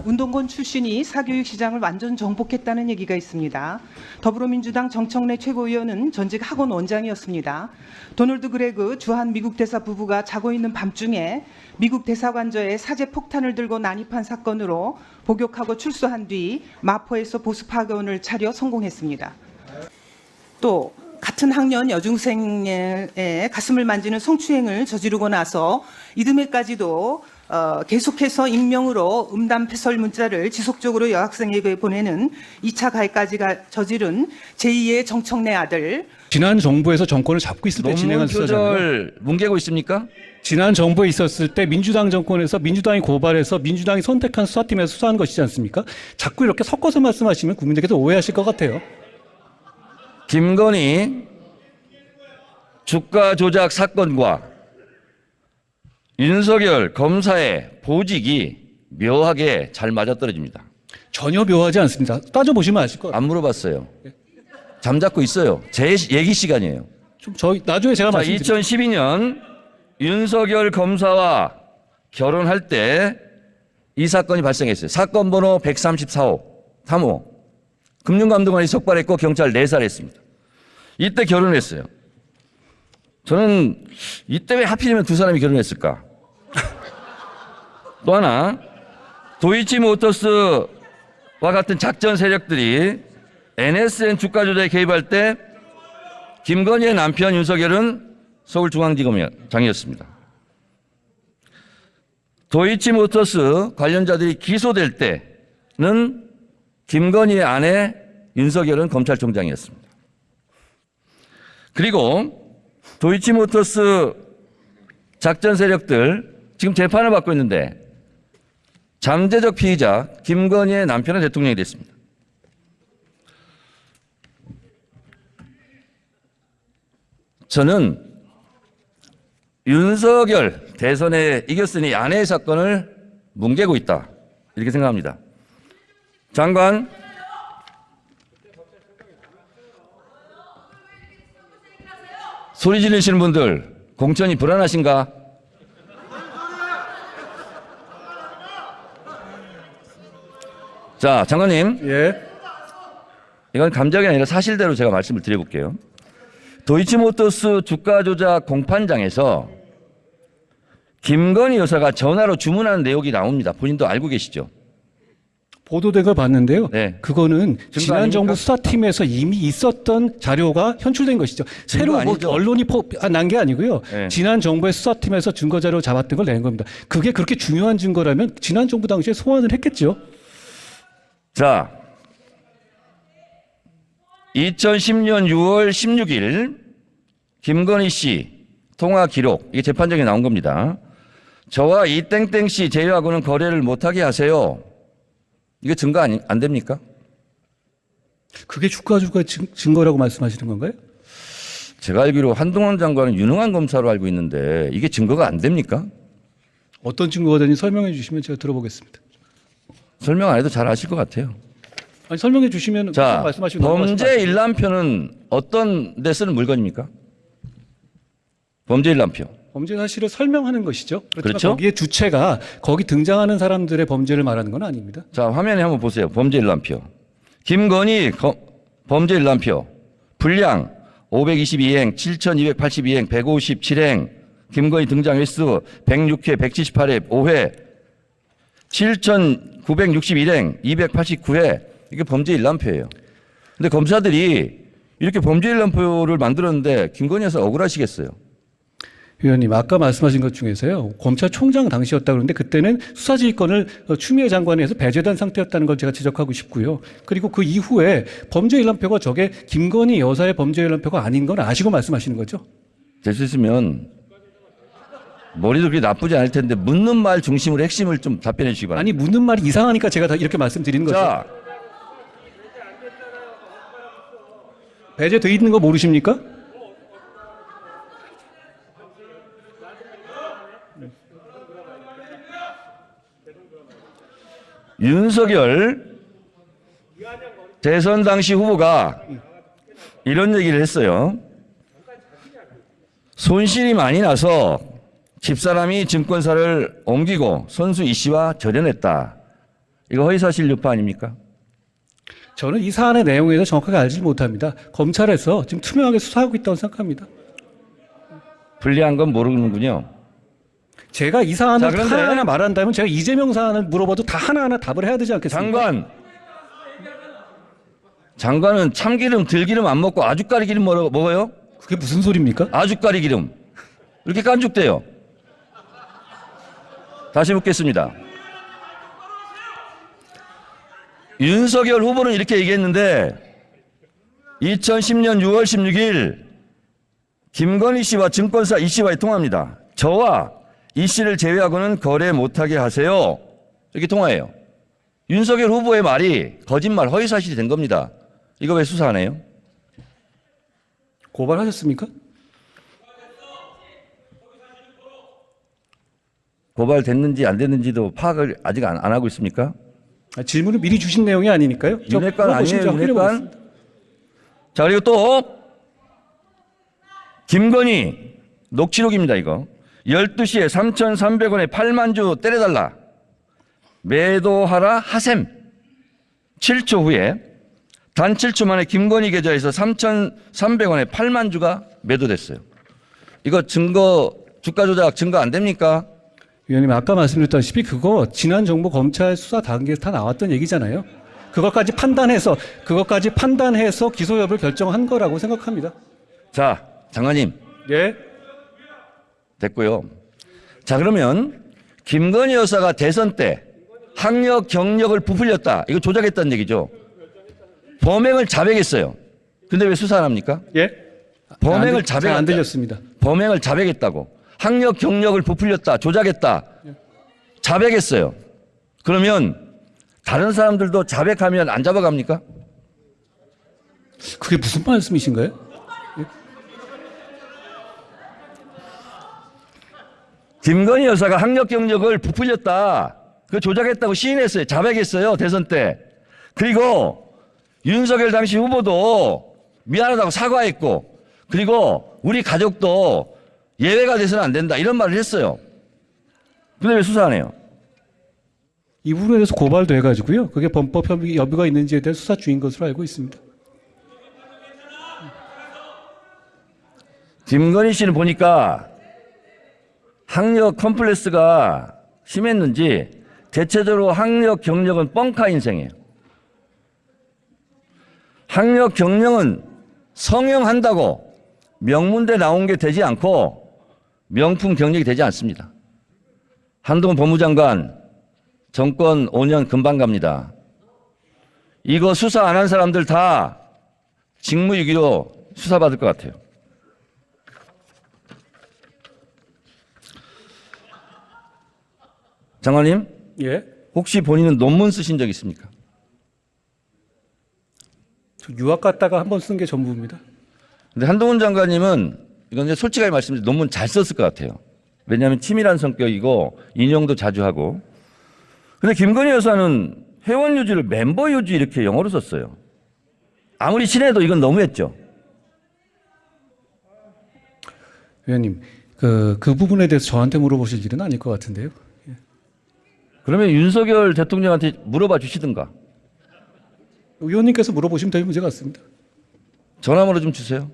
운동권 출신이 사교육시장을 완전 정복했다는 얘기가 있습니다. 더불어민주당 정청래 최고위원은 전직 학원 원장이었습니다. 도널드 그레그 주한 미국 대사 부부가 자고 있는 밤중에 미국 대사관저에 사제 폭탄을 들고 난입한 사건으로 복역하고 출소한 뒤 마포에서 보습 학원을 차려 성공했습니다. 또 같은 학년 여중생의 가슴을 만지는 성추행을 저지르고 나서 이듬해까지도 계속해서 익명으로 음담 패설 문자를 지속적으로 여학생에게 보내는 2차 가해까지 저지른 제2의 정청래 아들. 지난 정부에서 정권을 잡고 있을 때 진행한 수사잖아요. 논문 표절 뭉개고 있습니까? 지난 정부에 있었을 때 민주당 정권에서 민주당이 고발해서 민주당이 선택한 수사팀에서 수사한 것이지 않습니까? 자꾸 이렇게 섞어서 말씀하시면 국민들께서 오해하실 것 같아요. 김건희 주가 조작 사건과 윤석열 검사의 보직이 묘하게 잘 맞아떨어집니다. 전혀 묘하지 않습니다. 따져보시면 아실 거예요. 안 물어봤어요. 잠잡고 있어요. 제 얘기 시간이에요. 좀 저희 나중에 제가 자, 말씀드릴게요. 2012년 윤석열 검사와 결혼할 때 이 사건이 발생했어요. 사건 번호 134호 탐호 금융감독원이 적발했고 경찰 내살했습니다. 이때 결혼했어요. 저는 이때 왜 하필이면 두 사람이 결혼했을까? 또 하나 도이치모터스와 같은 작전 세력들이 NSN 주가 조작에 개입할 때 김건희의 남편 윤석열은 서울중앙지검장이었습니다. 도이치모터스 관련자들이 기소될 때는 김건희의 아내 윤석열은 검찰총장이었습니다. 그리고 도이치모터스 작전 세력들 지금 재판을 받고 있는데 잠재적 피의자 김건희의 남편은 대통령이 됐습니다. 저는 윤석열 대선에 이겼으니 아내의 사건을 뭉개고 있다 이렇게 생각합니다. 장관, 소리 지르시는 분들 공천이 불안하신가? 자, 장관님. 예. 이건 감정이 아니라 사실대로 제가 말씀을 드려볼게요. 도이치모터스 주가 조작 공판장에서 김건희 여사가 전화로 주문하는 내용이 나옵니다. 본인도 알고 계시죠? 보도된 걸 봤는데요. 네. 그거는 지난 아닙니까? 정부 수사팀에서 이미 있었던 자료가 현출된 것이죠. 새로 뭐 아니죠? 언론이 난 게 아니고요. 네. 지난 정부의 수사팀에서 증거 자료 잡았던 걸 낸 겁니다. 그게 그렇게 중요한 증거라면 지난 정부 당시에 소환을 했겠죠. 자, 2010년 6월 16일 김건희 씨 통화 기록, 이게 재판정에 나온 겁니다. 저와 이 땡땡 씨 제외하고는 거래를 못하게 하세요. 이게 증거 안 됩니까? 그게 주가 증거라고 말씀하시는 건가요? 제가 알기로 한동훈 장관은 유능한 검사로 알고 있는데 이게 증거가 안 됩니까? 어떤 증거가 되는지 설명해 주시면 제가 들어보겠습니다. 설명 안 해도 잘 아실 것 같아요. 아니, 설명해 주시면 자, 말씀하시고 범죄 일람표는 어떤 데 쓰는 물건입니까? 범죄 일람표. 범죄 사실을 설명하는 것이죠. 그렇지만 그렇죠? 거기에 주체가 거기 등장하는 사람들의 범죄를 말하는 건 아닙니다. 자, 화면에 한번 보세요. 범죄 일람표. 김건희 범죄 일람표. 분량 522행, 7282행, 157행. 김건희 등장 횟수 106회, 178회, 5회. 7961행, 289회. 이게 범죄 일람표예요. 근데 검사들이 이렇게 범죄 일람표를 만들었는데 김건희 여사 억울하시겠어요? 위원님, 아까 말씀하신 것 중에서요, 검찰총장 당시였다 그러는데 그때는 수사지휘권을 추미애 장관에 의해서 배제된 상태였다는 걸 제가 지적하고 싶고요. 그리고 그 이후에 범죄 일람표가 저게 김건희 여사의 범죄 일람표가 아닌 건 아시고 말씀하시는 거죠? 될 수 있으면 머리도 그렇게 나쁘지 않을 텐데 묻는 말 중심으로 핵심을 좀 답변해 주시기 바랍니다. 아니, 묻는 말이 이상하니까 제가 다 이렇게 말씀드리는 거죠. 자, 배제돼 있는 거 모르십니까? 윤석열 대선 당시 후보가 이런 얘기를 했어요. 손실이 많이 나서 집사람이 증권사를 옮기고 선수 이 씨와 절연했다. 이거 허위사실 유포 아닙니까? 저는 이 사안의 내용에 대해서 정확하게 알지 못합니다. 검찰에서 지금 투명하게 수사하고 있다고 생각합니다. 불리한 건 모르는군요. 제가 이 사안을 자, 그런데 하나하나 말한다면 제가 이재명 사안을 물어봐도 다 하나하나 답을 해야 되지 않겠습니까? 장관은 참기름, 들기름 안 먹고 아주까리 기름 먹어요? 그게 무슨 소리입니까? 아주까리 기름. 이렇게 깐죽대요. 다시 묻겠습니다. 윤석열 후보는 이렇게 얘기했는데 2010년 6월 16일 김건희 씨와 증권사 이 씨와의 통화입니다. 저와 이 씨를 제외하고는 거래 못하게 하세요. 이렇게 통화해요. 윤석열 후보의 말이 거짓말, 허위사실이 된 겁니다. 이거 왜 수사 안 해요? 고발하셨습니까? 고발됐는지 안 됐는지도 파악을 아직 안 하고 있습니까? 질문을 미리 주신 내용이 아니니까요. 윤핵관 아니에요, 윤핵관? 확인해보겠습니다. 자, 그리고 또 김건희 녹취록입니다, 이거. 12시에 3,300원에 8만 주 때려달라. 매도하라 하셈. 7초 후에 단 7초 만에 김건희 계좌에서 3,300원에 8만 주가 매도됐어요. 이거 증거, 주가 조작 증거 안 됩니까? 위원님 아까 말씀드렸다시피 그거 지난 정부 검찰 수사 단계에서 다 나왔던 얘기잖아요. 그것까지 판단해서 기소 여부를 결정한 거라고 생각합니다. 자, 장관님. 예. 됐고요. 자, 그러면 김건희 여사가 대선 때 학력 경력을 부풀렸다. 이거 조작했다는 얘기죠. 범행을 자백했어요. 근데 왜 수사 안 합니까? 예? 범행을 잘 안 들렸습니다. 범행을 자백했다고. 학력 경력을 부풀렸다. 조작했다. 자백했어요. 그러면 다른 사람들도 자백하면 안 잡아갑니까? 그게 무슨 말씀이신가요? 김건희 여사가 학력 경력을 부풀렸다. 그 조작했다고 시인했어요. 자백했어요. 대선 때. 그리고 윤석열 당시 후보도 미안하다고 사과했고, 그리고 우리 가족도 예외가 돼서는 안 된다. 이런 말을 했어요. 근데 왜 수사 안 해요? 이 부분에 대해서 고발도 해가지고요. 그게 범법 여부가 있는지에 대한 수사 중인 것으로 알고 있습니다. 김건희 씨는 보니까 학력 컴플렉스가 심했는지 대체적으로 학력 경력은 뻥카 인생이에요. 학력 경력은 성형한다고 명문대 나온 게 되지 않고 명품 경력이 되지 않습니다. 한동훈 법무장관 정권 5년 금방 갑니다. 이거 수사 안 한 사람들 다 직무유기로 수사받을 것 같아요. 장관님, 예? 혹시 본인은 논문 쓰신 적 있습니까? 저 유학 갔다가 한 번 쓴 게 전부입니다. 근데 한동훈 장관님은 이건 이제 솔직하게 말씀드리면 논문 잘 썼을 것 같아요. 왜냐하면 치밀한 성격이고 인용도 자주 하고. 근데 김건희 여사는 회원 유지를 멤버 유지 이렇게 영어로 썼어요. 아무리 친해도 이건 너무했죠. 위원님, 그 부분에 대해서 저한테 물어보실 일은 아닐 것 같은데요. 그러면 윤석열 대통령한테 물어봐 주시든가. 위원님께서 물어보시면 될 문제 같습니다. 전화번호 좀 주세요.